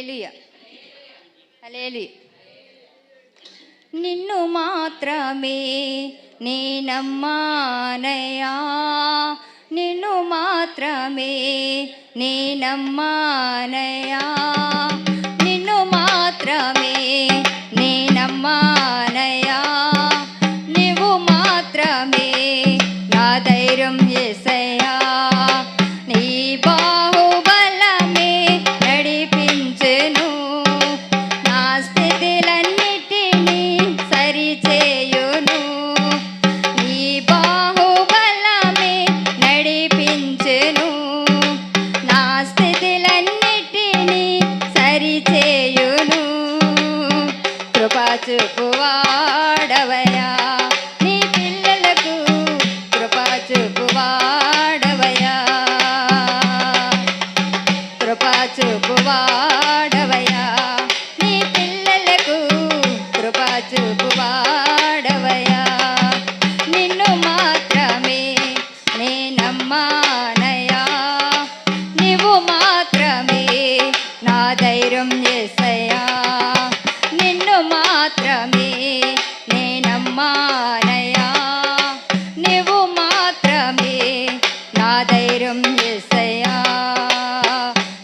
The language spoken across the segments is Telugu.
హల్లెలూయా హల్లెలూయా. నిన్ను మాత్రమే నే నమ్మానయ్యా, నిన్ను మాత్రమే నే నమ్మానయ్యా, నిన్ను మాత్రమే నే నమ్మానయ్యా, నీవు మాత్రమే నా ధైర్యం యేసయ్యా, నీ బాహుబలమే నడిపించెను, నా స్థితిలన్నిటినీ సరిచేయును, నీ బాహుబలమే నడిపించెను, నా స్థితిలన్నిటినీ సరిచేయును. కృపా చూపువాడవయ్యా, నీ పిల్లలకు కృపా చూపువాడవయ్యా, కృపా చూపువాడవయ్యా, నీ పిల్లలకు కృపా చూపువాడవయ్యా, నిన్ను మాత్రమే నే నమ్మానయ్యా, నీవు మాత్రమే నా ధైర్యం యేసయ్యా, నిన్ను మాత్రమే నే నమ్మానయ్యా, నీవు మాత్రమే నా ధైర్యం యేసయ్యా,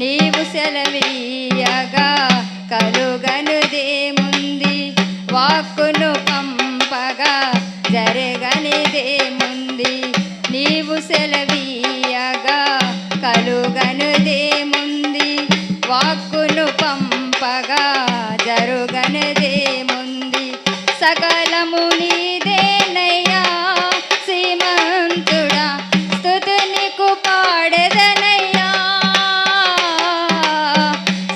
నీవు సెలవీయగా కలుగనిదేముంది, వాక్కును పంపగా జరగనిదేముంది, నీవు సెలవీయగా కలుగనిదేముంది, వాక్కును పంపగా జరుగనిదేముంది, సకలము నీదేనయ్యా శ్రీమంతుడా, స్తుతి నీకు పాడెదనయ్యా,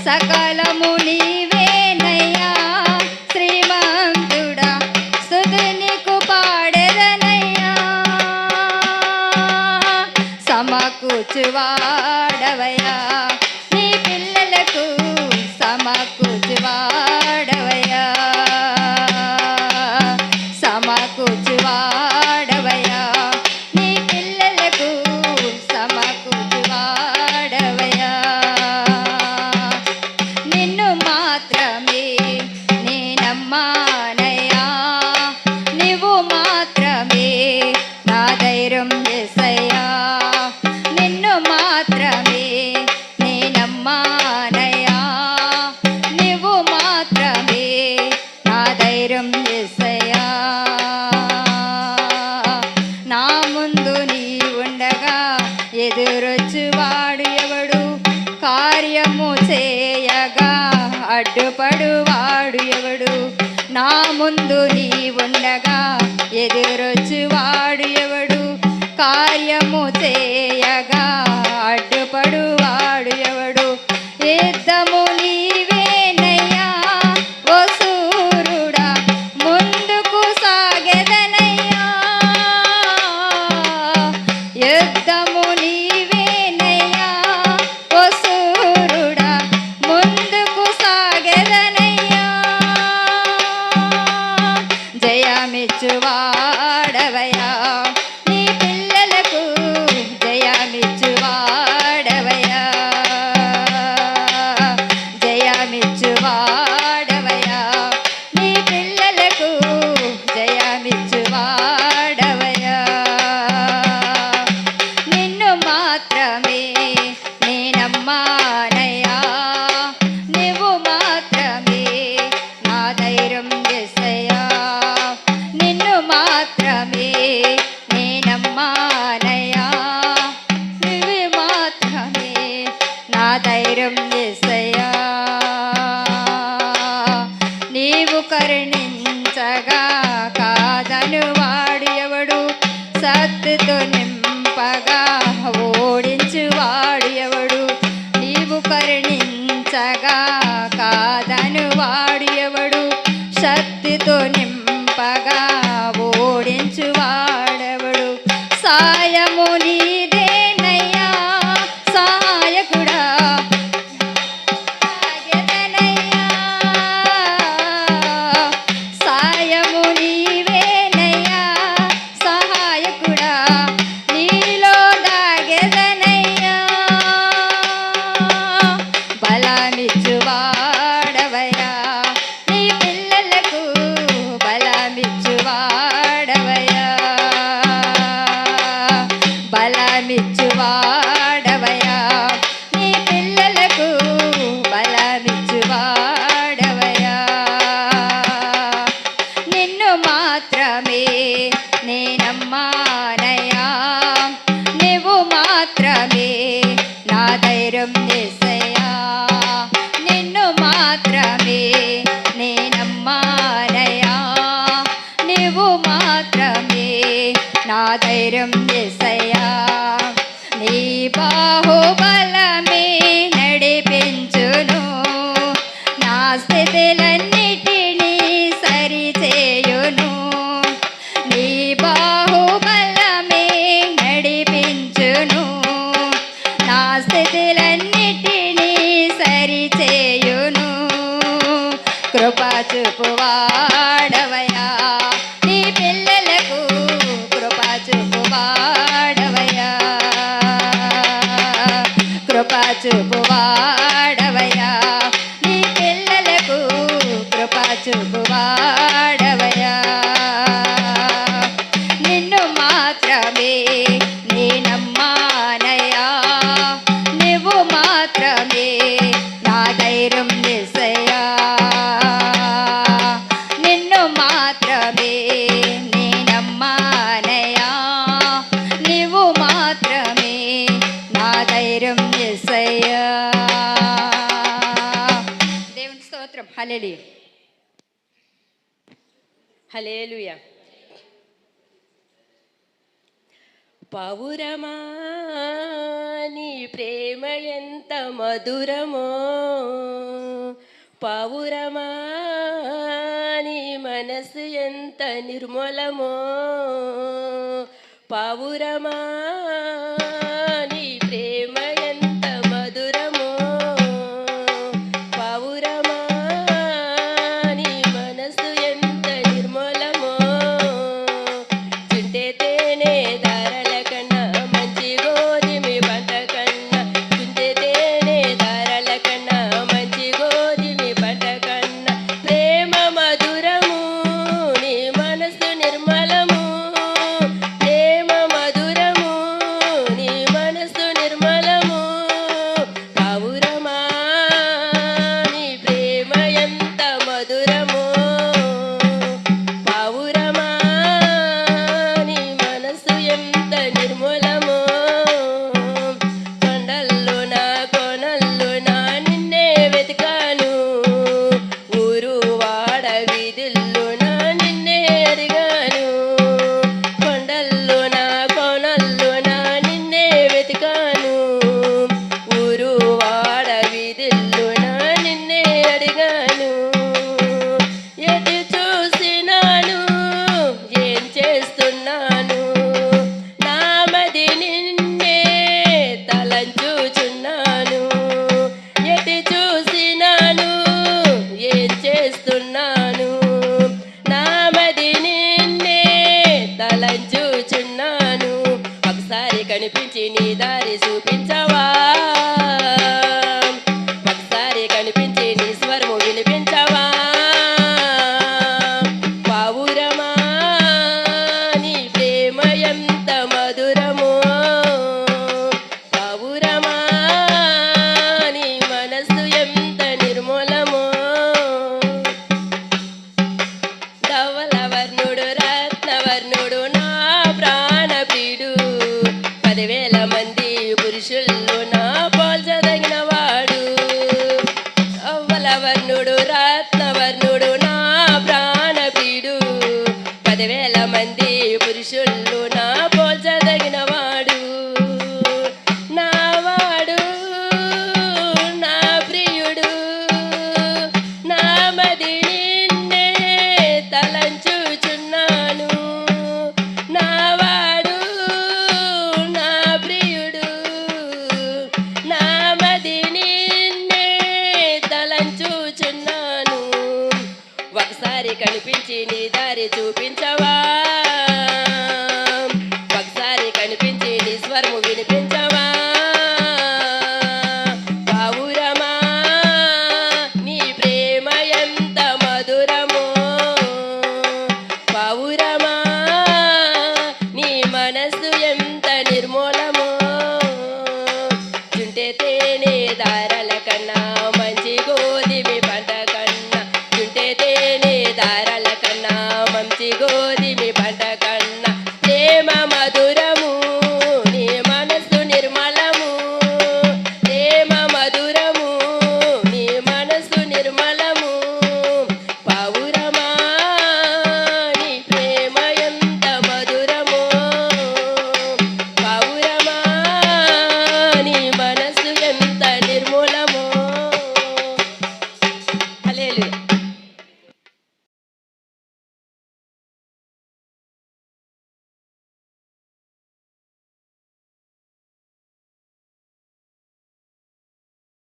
సకలము నీవేనయ్యా శ్రీమంతుడా, స్తుతి నీకు పాడెదనయ్యా, సమకూర్చువాడవయ్యా, నీ పిల్లలకు సమకూర్చువాడవయ్యా, సమకూర్చువాడవయ్యా, నీ పిల్లలకు సమకూర్చువాడవయ్యా, నిన్ను మాత్రమే నే నమ్మానయ్యా, నీవు మాత్రమే నా ధైర్యం యేసయ్యా, నిన్ను మాత్రమే నే నమ్మానయ్యా, నీవు మాత్రమే నా ధైర్యం యేసయ్యా, నా ముందు నీ ఉండగా ఎదురొచ్చువాడు ఎవడు, కార్యము చేయగా అడ్డుపడువాడు ఎవడు, నా ముందు నీ ఉండగా ఎదురొచ్చువాడు ఎవడు, కార్యము చేయగా అడ్డుపడువాడు ఎవడు, యుద్ధము నీవేనయ్యా ఓ సూర్యుడా, ముందుకు సాగెదనయ్యా, యుద్ధము నీవేనయ్యా ఓ సూర్యుడా, ముందుకు సాగెదనయ్యా, జయమిచ్చువాడవయ్యా, నీ పిల్లలకు జయమిచ్చువాడవయ్యా, జయమిచ్చువాడవయ్యా, నీ పిల్లలకు జయమిచ్చువాడవయ్యా, నిన్ను మాత్రమే నే నమ్మానయ్యా, నీవు మాత్రమే నా ధైర్యం యేసయ్యా, నిన్ను మాత్రమే నే నమ్మానయ్యా, నీవు మాత్రమే నా ధైర్యం యేసయ్యా, నీవు కరుణించగా కాదను వాడు ఎవడు, సత్తుతో నింపగా ఓడించువాడు ఎవడు, నీవు కరుణించగా కాదను వాడు ఎవడు, శక్తితో నింపగా ఓడించువాడెవడు, సాయము నీదేనయ్యా సహాయకుడా, సాగెదనయ్యా, సాయము నీవేనయ్యా సహాయకుడా, నీలో దా బలమిచ్చువాడవయా నీ పిల్లలకు బలమిచ్చువాడవయా నిన్ను మాత్రమే నేనమ్మానయా నువ్వు మాత్రమే నా ధైర్యం యేసయ్యా నిన్ను మాత్రమే నేనమ్మానయా నువ్వు మాత్రమే నా ధైర్యం యేసయ్యా నీ బాహుబలమే నడిపించును నా స్థితులన్నిటినీ సరిచేయును నీ బాహుబలమే నడిపించును నా స్థితులన్నిటినీ సరిచేయును కృప చూపువాడవయా నీ పిల్లలకు కృప చూపువాడవయా కృప చూపువాడవయా నీ పిల్లలకు కృప చూపువాడవయా నిన్ను మాత్రమే నేనమ్మానయా నువ్వు మాత్రమే నా ధైర్యం యేసయ్యా నిన్ను మాత్రమే నేనమ్మానయా నువ్వు మాత్రమే నా ధైర్యం యేసయ్యా దేవుని స్తోత్రం హల్లెలూయా హల్లెలూయా. పౌరమా నీ ప్రేమ ఎంత మధురమో పౌరమా నీ మనసు ఎంత నిర్మలమో పౌరమా నీ ప్రేమ ఎంత మధురమో పౌరమా నీ మనసు ఎంత నిర్మలమో చుంటే తేనె ధారల కన్నా మంచి గోధుమ పంట కన్నా చుంటే తేనె ధారల కన్నా మంచి గోధుమ పంట కన్నా ప్రేమ మధురము నీ మనసు నిర్మలము ప్రేమ మధురము నీ మనసు నిర్మలము పౌరమా నీ ప్రేమ ఎంత మధురము పౌరమా నీ మనసు ఎంత నిర్మలము కొండల్లో నా కోనల్లో నా నిన్నే వెతికాను ఊరు వాడ వీధుల్లో నా నిన్నే అడిగాను కొండల్లో నా కోనల్లో నా నిన్నే వెతికాను ఊరు వాడ వీధుల్లో నా నిన్నే అడిగాను ఎటు చూసినాను ఏం చేస్తున్నాను నామది నిన్నే తలంచుచున్నాను ఎటు చూసినాను ఏం చేస్తున్నాను నామది నిన్నే తలంచుచున్నాను ఒకసారి కనిపించి నీ దారి చూపించవా ఒకసారి కనిపించి నీ స్వరము వినిపించవా పౌరమా నీ ప్రేమ ఎంత మధురమో పౌరమా నీ మనసు ఎంత నిర్మలమో ధవలవర్ణుడు రత్నవర్ణుడు నా ప్రాణప్రియుడు 10,000 మంది పురుషుల్లో నా పోల్చదగిన వాడు ధవలవర్ణుడు రత్నవర్ణుడు నా ప్రాణప్రియుడు 10,000 మంది పురుషుల్లో నా పోల్చదగిన వాడు నా వాడు నా ప్రియుడు నా మది నిన్నే తలంచుచున్నాను నా వాడు నా ప్రియుడు నా మది నిన్నే తలంచుచున్నాను ఒకసారి కనిపించి నీ దారి చూపించవా ఒకసారి కనిపించి నీ స్వరము వినిపించవా పౌరమా నీ ప్రేమ ఎంత మధురమో పౌరమా నీ మనసు ఎంత నిర్మలమో నారాయణ